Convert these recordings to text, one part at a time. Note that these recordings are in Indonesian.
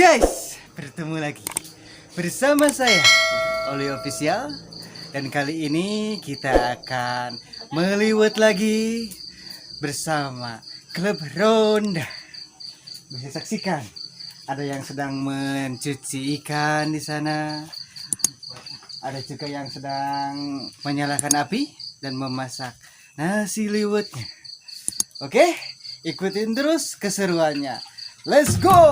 Guys, bertemu lagi bersama saya Oli Official, dan kali ini kita akan meliwet lagi bersama klub Ronda. Bisa saksikan ada yang sedang mencuci ikan di sana, ada juga yang sedang menyalakan api dan memasak nasi liwetnya. Oke, ikutin terus keseruannya. Let's go!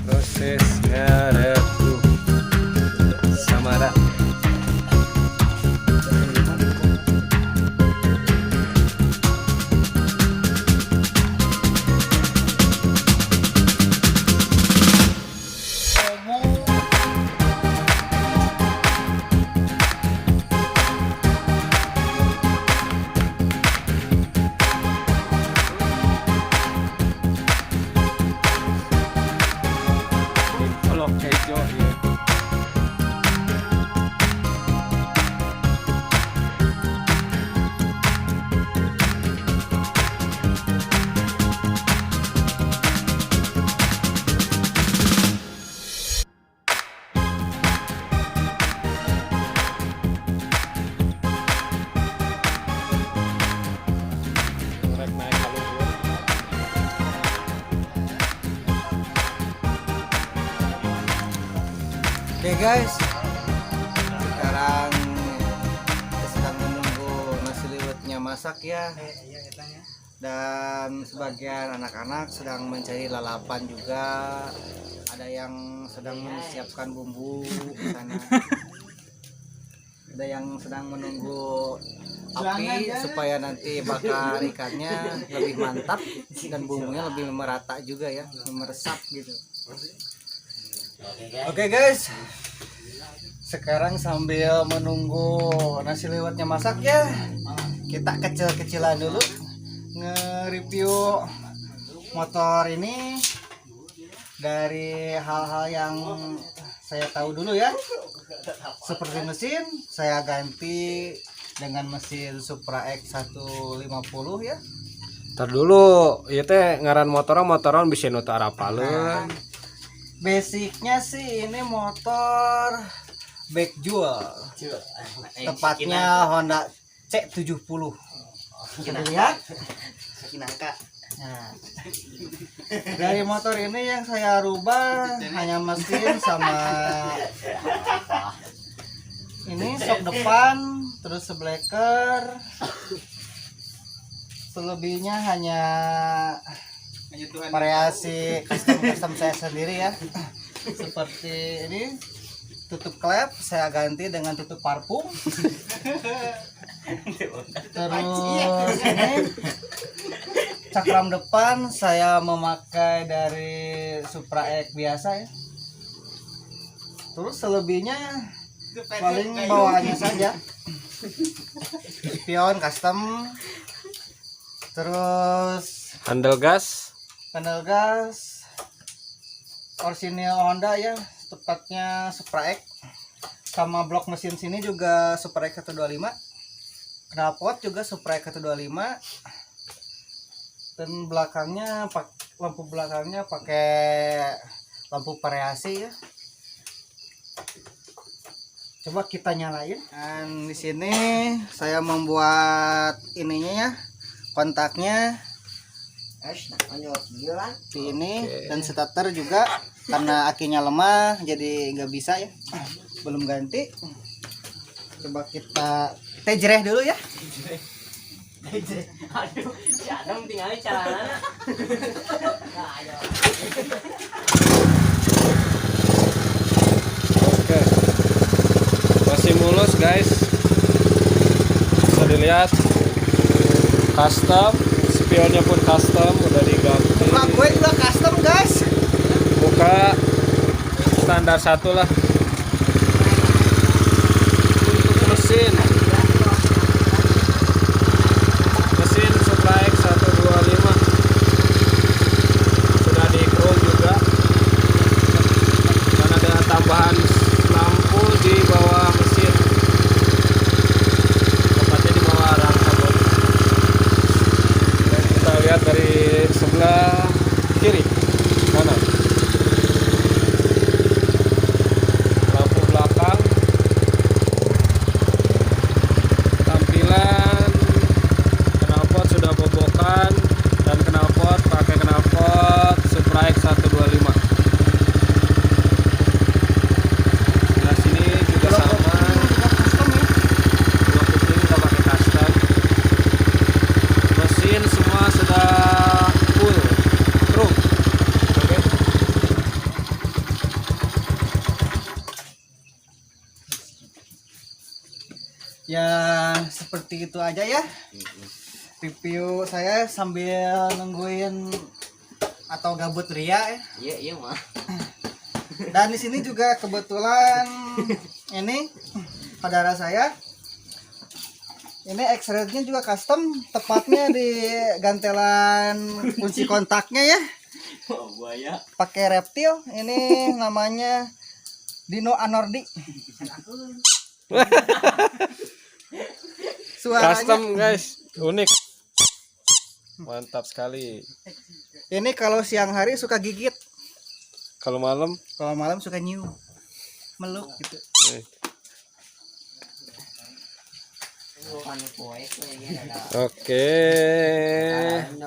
Proses ngarep tuh Samara. Kolok kejo ya. Rek naik kaluhur. Oke guys, sekarang kita sedang menunggu nasi liwetnya masak ya. Dan sebagian anak-anak sedang mencari lalapan juga. Ada yang sedang mempersiapkan bumbu di sana. Ada yang sedang menunggu api supaya nanti bakar ikannya lebih mantap dan bumbunya lebih merata juga ya, meresap gitu. Oke guys, sekarang sambil menunggu nasi liwetnya masak ya, kita kecil-kecilan dulu nge-review motor ini dari hal-hal yang saya tahu dulu ya. Seperti mesin, saya ganti dengan mesin Supra X 150 ya. Ntar dulu, ieu teh ngaran motoran bisa nu teu arapaleun. Basicnya sih ini motor backjual, tepatnya Honda C70. Kita lihat. Nah, dari motor ini yang saya rubah hanya mesin sama ini sok depan, terus sebleker. Selebihnya hanya variasi custom saya sendiri ya. Seperti ini, tutup klep saya ganti dengan tutup parfum. Terus ini cakram depan saya memakai dari Supra X biasa ya. Terus selebihnya paling bawaannya saja. Spion custom. Terus Handle gas. panel gas orisinil Honda ya, tepatnya Supra X. Sama blok mesin sini juga Supra X 125. Knalpot juga Supra X 125. Dan belakangnya lampu belakangnya pakai lampu variasi ya. Coba kita nyalain. Dan di sini saya membuat ininya ya, kontaknya di ini. Oke. Dan starter juga karena akinya lemah jadi nggak bisa ya, belum ganti. Coba kita jereh dulu ya. Aduh, si Adam tinggal caranya. Nah, ayo. Oke. Masih mulus guys. Bisa dilihat. Custom, spionnya pun custom, udah diganti. Muka gue juga custom guys. Muka standar satu lah. Mesin Supra X 125 sudah di chrome juga, dan ada tambahan Ya seperti itu aja ya review saya sambil nungguin atau gabut ria ya. Iya mah. Dan di sini juga kebetulan ini saudara saya ini X-raynya juga custom, tepatnya di gantelan kunci kontaknya ya. Oh, buaya. Pakai reptil, ini namanya Dino Anordi. Suaranya Custom guys, unik. Mantap sekali. ini kalau siang hari suka gigit, Kalau malam, kalau malam suka nyium, meluk gitu. eh, Bukan poek oke.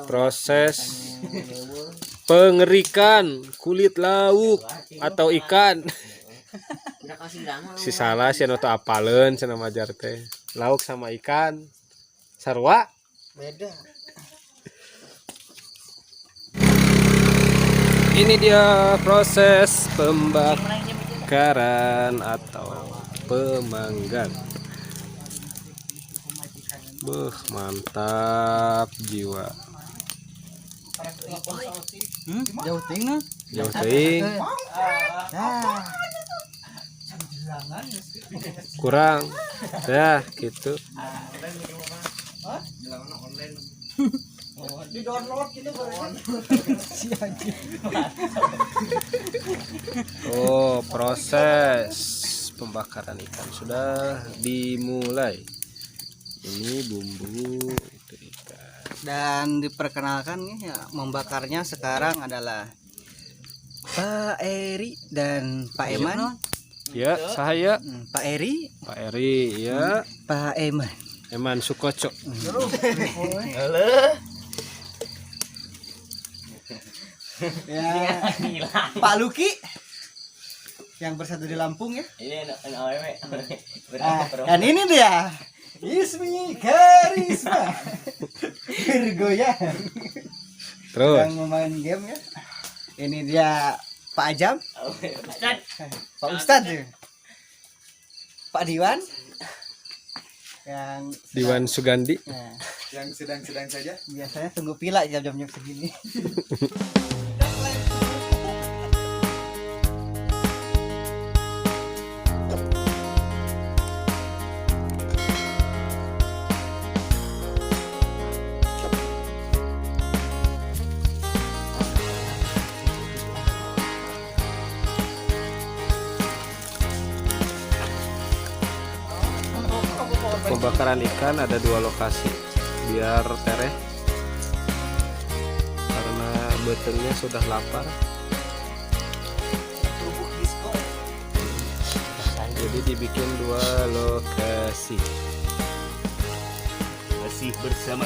Proses pengerikan kulit lauk atau ikan. udah kasih lama. Si salah si anu teu apaleun cenah majar teh. Lauk sama ikan. Sarua. Beda. Ini dia proses pembakaran atau pemanggang. Beuh, mantap jiwa. Jauh tinggal. Jauh teuing, Nah, kurang. Ya, gitu. di download gitu Oh, proses pembakaran ikan sudah dimulai. Ini bumbu itu ikan. Dan diperkenalkan nih ya, membakarnya sekarang adalah Pak Eri dan Pak Eman. Ya, saya Pak Eri, Pak Eri, ya, Pak Eman. Eman Sukoco. Ya, Pak Luki yang bersatu di Lampung ya. Ini awewe. Dan ini dia Ismi Karisma bergoyang Terus yang memain game ya. Ini dia Pak Ajam, Pak Ustadz ya. Pak Diwan yang Diwan Sugandi. nah, yang sedang-sedang saja. biasanya tunggu pila jam-jamnya segini. Pembakaran ikan ada dua lokasi biar tereh karena betengnya sudah lapar, jadi dibikin dua lokasi. Masih bersama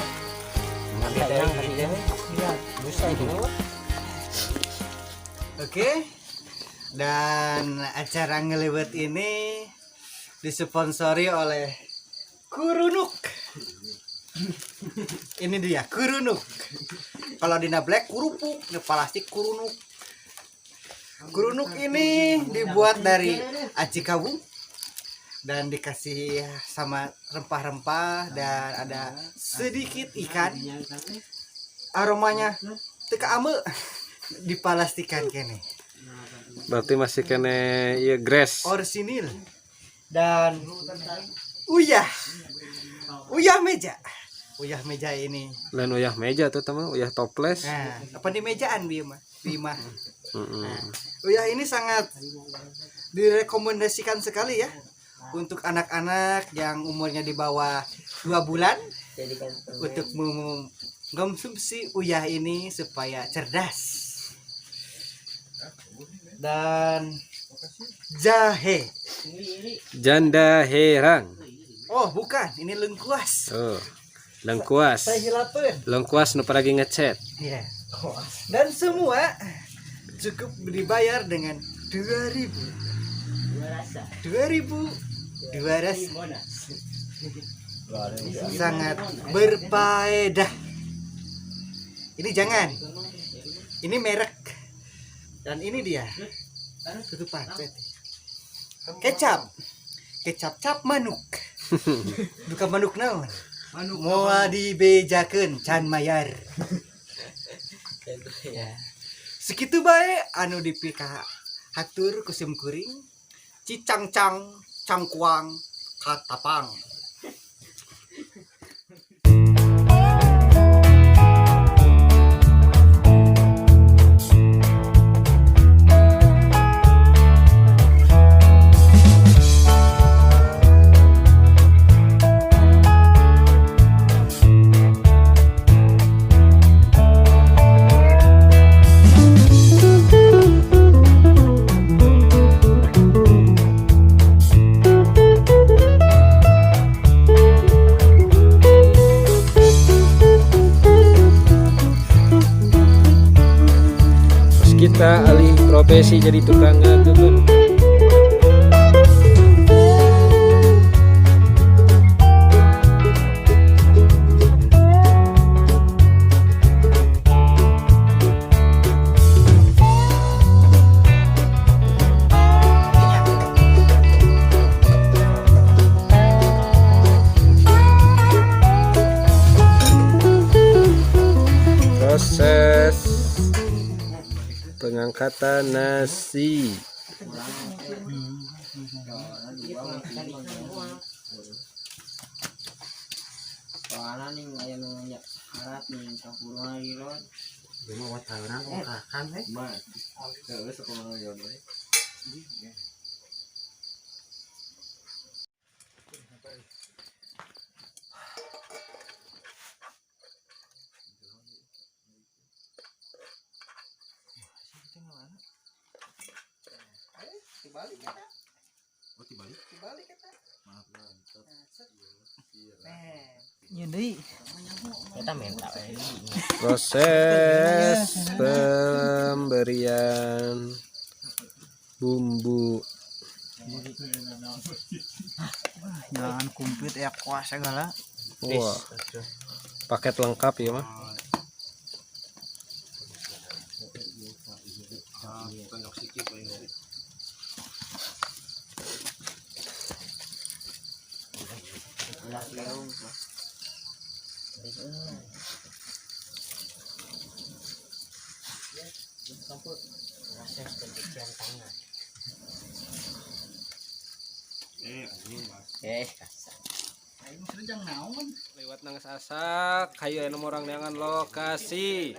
Oke. Dan acara ngelewet ini disponsori oleh Kurunuk. Ini dia Kurunuk. Kalau di Black kurupuk, di plastik Kurunuk. Kurunuk ini dibuat dari aci kawung dan dikasih sama rempah-rempah dan ada sedikit ikan. Aromanya teka ame dipalastikan kene. Berarti masih kene ya grass. Orsinil dan uyah meja ini. Lain uyah meja tuh teman, uyah toples. Nah, apa di mejaan Bima? Mm-mm. Uyah ini sangat direkomendasikan sekali ya untuk anak-anak yang umurnya di bawah 2 bulan untuk mengkonsumsi uyah ini supaya cerdas. Dan jahe. Janda herang. Oh, bukan, ini lengkuas. Oh, lengkuas. Saya hilapeun. Lengkuas nu lagi ngechat. Iya. Dan semua cukup dibayar dengan 2.000. 2.200. Sangat berfaedah. Ini jangan. Ini merek. Dan ini dia. Tutupan. Kecap. Kecap cap manuk. Duka manuk naon? Mau dibejakeun can mayar. Ya. Segitu bae anu dipika hatur kusum kuring cicangcang cangkuang katapang. Kita alih profesi jadi tukang ngadukun. Proses pengangkatan nasi. Soalnya nih aya nu nya syarat nih campurna ieu lho. Dia mau tahunan kan we. Mah. Geus kumaha yon we. Dibalik eta. Oh, dibalik. Dibalik eta. Maaf, mantap. Iya deui. Eta mental we. Proses pemberian bumbu. Jangan kumplit ya kuas segala. Wah, paket lengkap ya mah. Tengok sikit paling ngeri. Ulah leung. Campur proses pencucian tangan. Anjing, Mas. Kasar. Aing sedang naon? Lewat nang sasak, hayu anu orang neangan lokasi.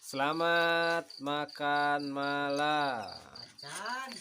Selamat makan malam. Can.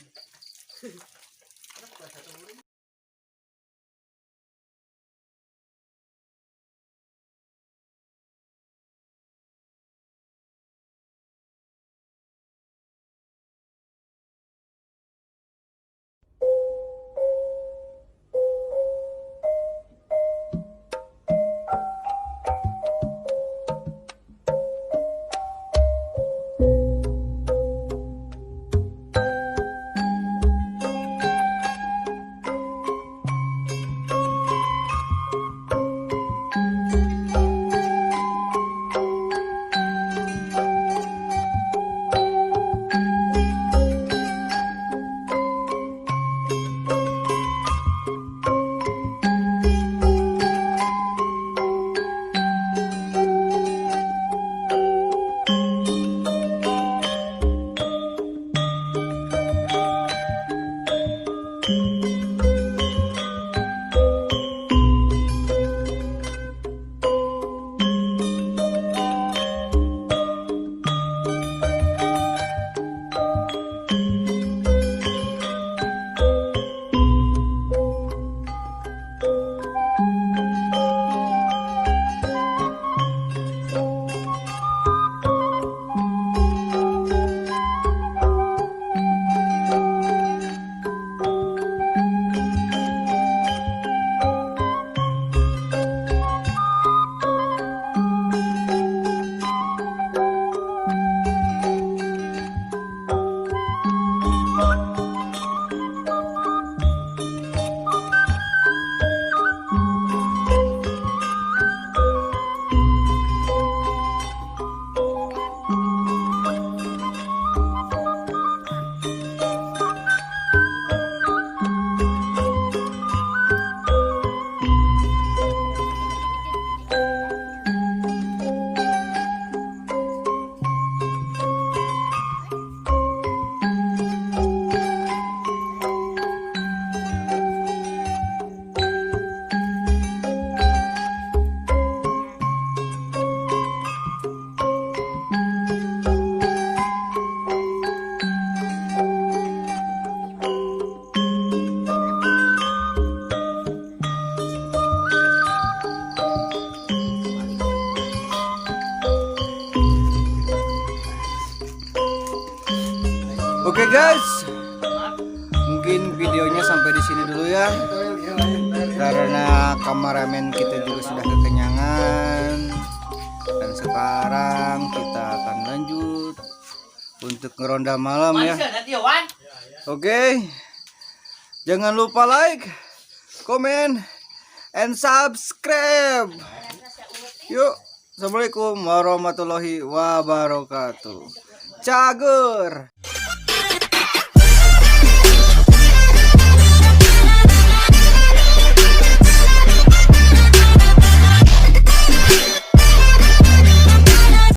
guys, mungkin videonya sampai di sini dulu ya, karena kameramen kita juga sudah kekenyangan. Dan sekarang kita akan lanjut untuk ngeronda malam ya. Oke, jangan lupa like, komen, and subscribe. Yuk, assalamualaikum warahmatullahi wabarakatuh. Cager.